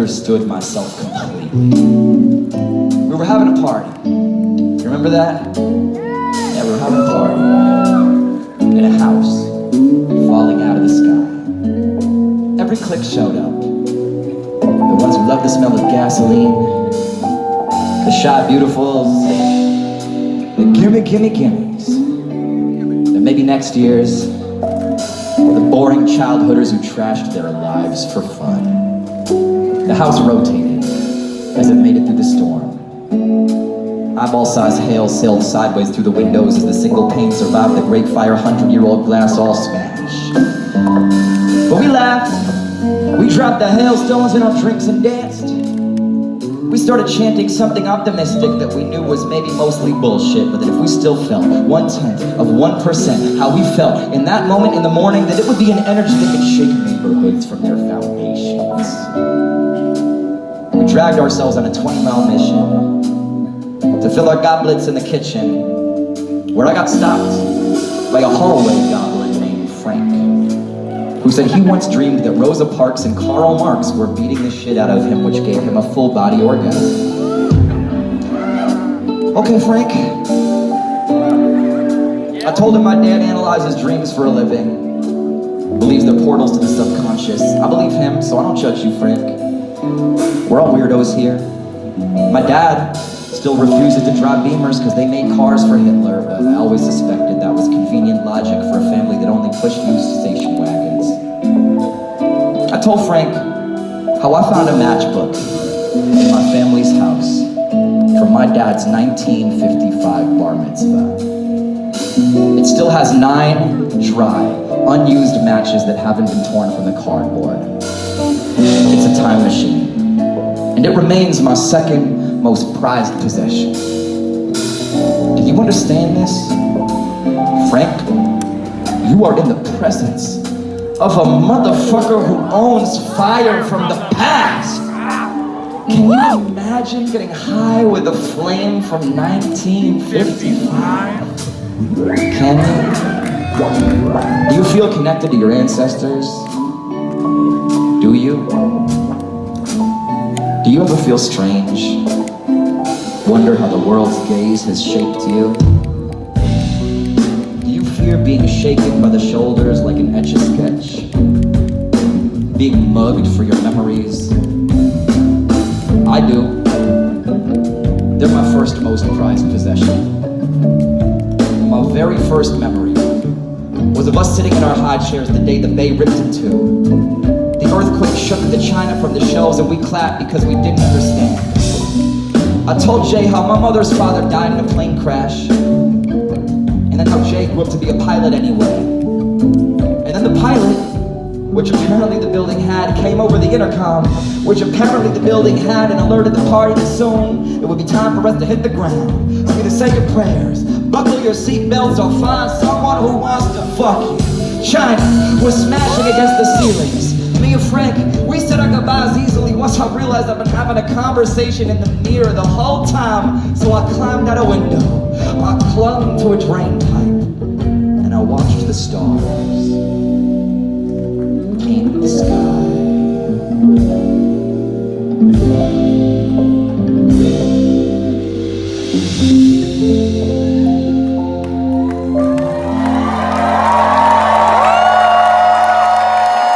understood myself completely. We were having a party. You remember that? Yeah, we were having a party in a house falling out of the sky. Every clique showed up. The ones who loved the smell of gasoline, the shy beautifuls, the gimmies, and maybe next year's, the boring childhooders who trashed their lives for fun. The house rotated as it made it through the storm. Eyeball-sized hail sailed sideways through the windows as the single pane survived the great fire, 100-year-old glass all smashed. But we laughed, we dropped the hailstones in our drinks and danced. We started chanting something optimistic that we knew was maybe mostly bullshit, but that if we still felt 0.1% how we felt in that moment in the morning, that it would be an energy that could shake neighborhoods from their foundations. We dragged ourselves on a 20-mile mission to fill our goblets in the kitchen, where I got stopped by a hallway goblin named Frank, who said he once dreamed that Rosa Parks and Karl Marx were beating the shit out of him, which gave him a full-body orgasm. Okay, Frank. I told him my dad analyzes dreams for a living, believes they're portals to the subconscious. I believe him, so I don't judge you, Frank. We're all weirdos here. My dad still refuses to drive Beamers because they made cars for Hitler, but I always suspected that was convenient logic for a family that only pushed used station wagons. I told Frank how I found a matchbook in my family's house from my dad's 1955 bar mitzvah. It still has 9 dry, unused matches that haven't been torn from the cardboard. It's a time machine, and it remains my second most prized possession. Do you understand this? Frank, you are in the presence of a motherfucker who owns fire from the past. Can you imagine getting high with a flame from 1955? Can you? Do you feel connected to your ancestors? Do you? Do you ever feel strange? Wonder how the world's gaze has shaped you? Do you fear being shaken by the shoulders like an Etch-a-Sketch? Being mugged for your memories? I do. They're my first most prized possession. My very first memory was of us sitting in our high chairs the day the bay ripped in two. The earthquake shook the china from the shelves and we clapped because we didn't understand. I told Jay how my mother's father died in a plane crash, and then how Jay grew up to be a pilot anyway. And then the pilot, which apparently the building had, came over the intercom, which apparently the building had, and alerted the party that soon it would be time for us to hit the ground. So either say your prayers, buckle your seatbelts, or find someone who wants to fuck you. China was smashing against the ceilings. Me and Frank, we said our goodbyes easily once I realized I've been having a conversation in the mirror the whole time. So I climbed out a window, I clung to a drain pipe, and I watched the stars paint the sky.